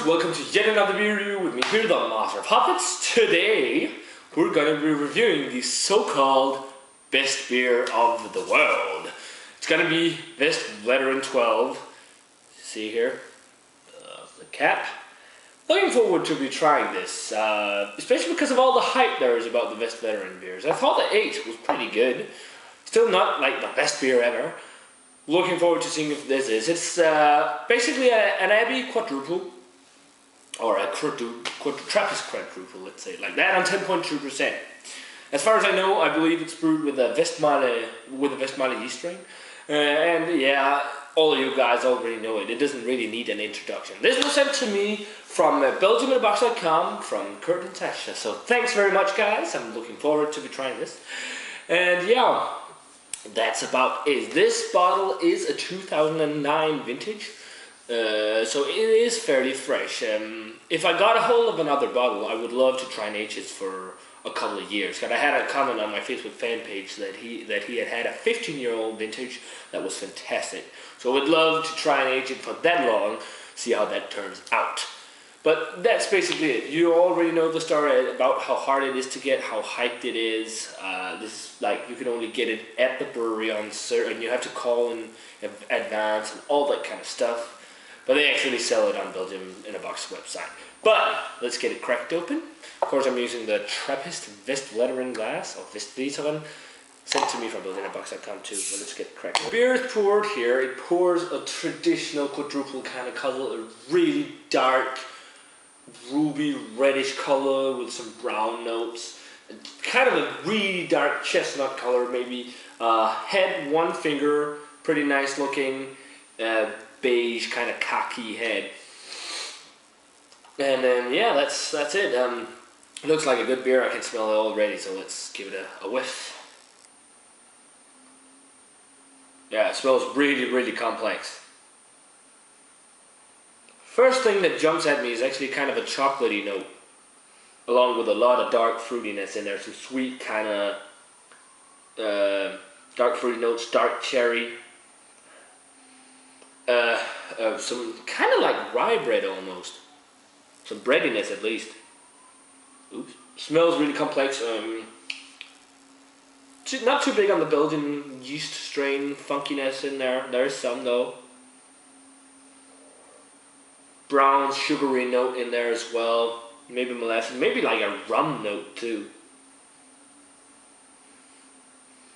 Welcome to yet another beer review with me here, the Master of Hoppets. Today, we're going to be reviewing the so-called best beer of the world. It's going to be Westvleteren 12. See here, the cap. Looking forward to be trying this, especially because of all the hype there is about the Westvleteren beers. I thought the 8 was pretty good. Still not like the best beer ever. Looking forward to seeing if this is. It's basically an Abdij Quadrupel. Or a Trappist Quadrupel, let's say it like that, on 10.2%. As far as I know, I believe it's brewed with a Westvleteren yeast strain. And yeah, all of you guys already know it. It doesn't really need an introduction. This was sent to me from Belgium.com from Kurt and Tasha. So thanks very much, guys. I'm looking forward to be trying this. And yeah, that's about it. This bottle is a 2009 vintage. So it is fairly fresh. If I got a hold of another bottle, I would love to try and age it for a couple of years. Because I had a comment on my Facebook fan page that he had a 15-year-old vintage that was fantastic. So I would love to try and age it for that long, see how that turns out. But that's basically it. You already know the story about how hard it is to get, how hyped it is. This is like you can only get it at the brewery on certain. You have to call in advance and all that kind of stuff. But they actually sell it on Belgium in a Box website. But let's get it cracked open. Of course, I'm using the Trappist Westvleteren glass, or Westvleteren, sent to me from Belgium.com too. But let's get it cracked. The beer is poured here. It pours a traditional quadruple kind of color, a really dark, ruby reddish color with some brown notes. Kind of a really dark chestnut color, maybe. Head, one finger, pretty nice looking. Beige kind of khaki head, and then yeah, that's it. Looks like a good beer. I can smell it already, so let's give it a whiff. Yeah, it smells really complex. First thing that jumps at me is actually kind of a chocolatey note, along with a lot of dark fruitiness in there. Some sweet kind of dark fruity notes, dark cherry. Some kind of like rye bread almost. Some breadiness at least. Oops. Smells really complex. Not too big on the Belgian yeast strain funkiness in there. There's some though. Brown sugary note in there as well. Maybe molasses. Maybe like a rum note too.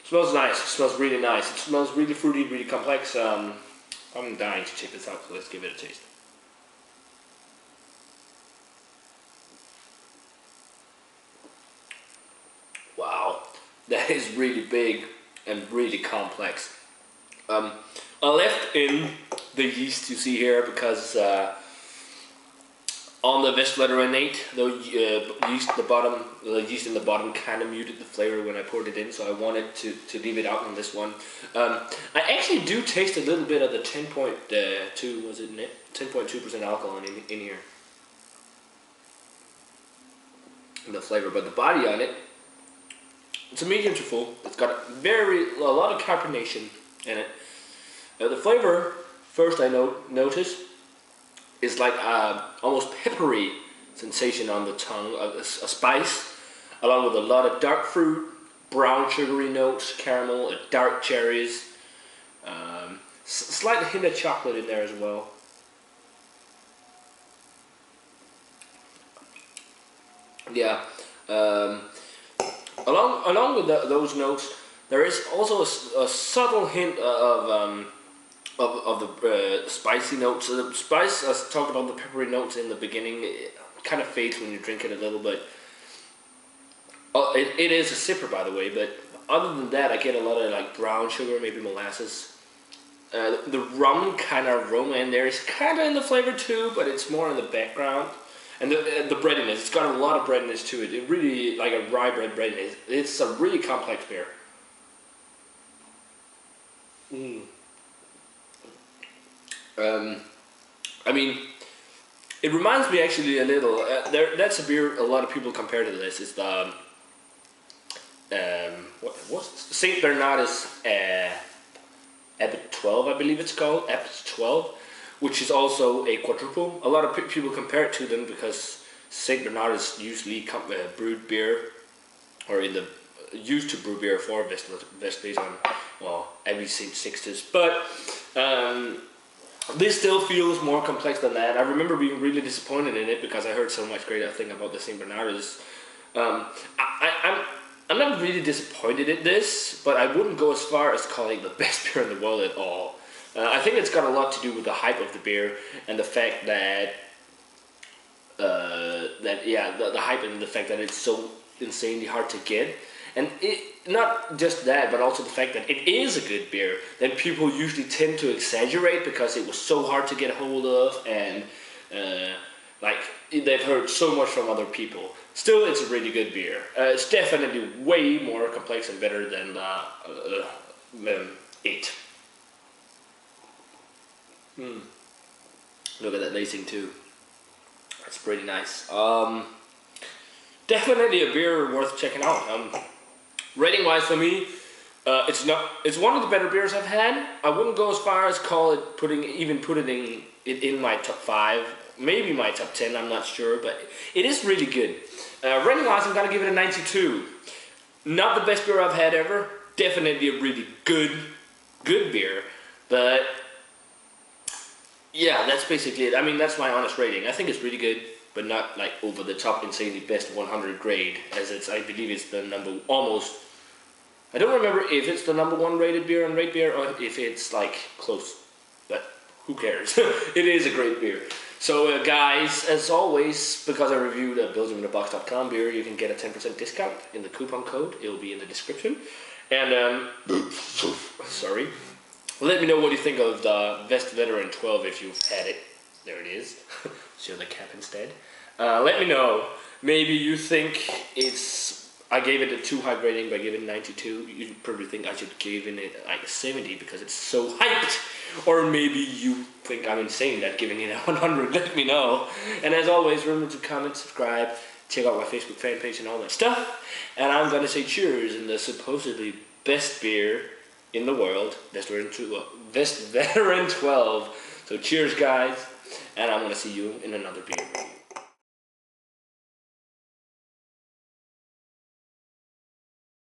Smells nice. It smells really nice. It smells really fruity, really complex. I'm dying to check this out, so let's give it a taste. Wow, that is really big and really complex. I left in the yeast you see here because on the Westvleteren 8, the yeast in the bottom kind of muted the flavor when I poured it in, so I wanted to leave it out on this one. I actually do taste a little bit of the 10.2% alcohol in here, in the flavor, but the body on it, it's a medium to full. It's got a lot of carbonation in it. The flavor, first I notice, is like almost peppery sensation on the tongue, a spice, along with a lot of dark fruit, brown sugary notes, caramel, dark cherries, slight hint of chocolate in there as well. Yeah, along with those notes, there is also a subtle hint of of the spicy notes. So the spice, I talked about the peppery notes in the beginning. It kind of fades when you drink it a little bit. It is a sipper, by the way, but other than that, I get a lot of like brown sugar, maybe molasses. The rum kind of aroma in there is kind of in the flavor too, but it's more in the background. And the breadiness, it's got a lot of breadiness to it. It really, like a rye breadiness. It's a really complex beer. I mean, it reminds me actually a little. That's a beer a lot of people compare to this. It's the what's Saint Bernardus Abdij 12, I believe it's called, Abdij 12, which is also a quadruple. A lot of people compare it to them because Saint Bernardus usually brewed beer, or used to brew beer for Westvleteren, well, every Saint Sixtus, but this still feels more complex than that. I remember being really disappointed in it because I heard so much great thing about the Saint Bernardus. I'm not really disappointed in this, but I wouldn't go as far as calling it the best beer in the world at all. I think it's got a lot to do with the hype of the beer and the fact that the hype and the fact that it's so insanely hard to get. And not just that, but also the fact that it is a good beer. Then people usually tend to exaggerate because it was so hard to get a hold of, and like they've heard so much from other people. Still, it's a really good beer. It's definitely way more complex and better than 8. Look at that lacing too. That's pretty nice. Definitely a beer worth checking out. Rating wise for me, it's one of the better beers I've had. I wouldn't go as far as putting it in my top 5, maybe my top 10, I'm not sure, but it is really good. Rating wise, I'm gonna give it a 92. Not the best beer I've had ever, definitely a really good beer, but yeah, that's basically it. I mean, that's my honest rating. I think it's really good, but not like over the top insanely best 100 grade, as I believe it's the I don't remember if it's the #1 rated beer on Rate Beer or if it's like close, but who cares? It is a great beer. So guys, as always, because I reviewed a BelgiumInABox.com beer, you can get a 10% discount in the coupon code. It will be in the description. And sorry. Let me know what you think of the Westvleteren 12 if you've had it. There it is. Show the cap instead. Let me know. Maybe you think I gave it a too high rating by giving it 92. You probably think I should give it like a 70 because it's so hyped. Or maybe you think I'm insane that giving it a 100. Let me know. And as always, remember to comment, subscribe, check out my Facebook fan page and all that stuff. And I'm gonna say cheers in the supposedly best beer in the world, Westvleteren 12. So cheers guys, and I'm gonna see you in another beer review.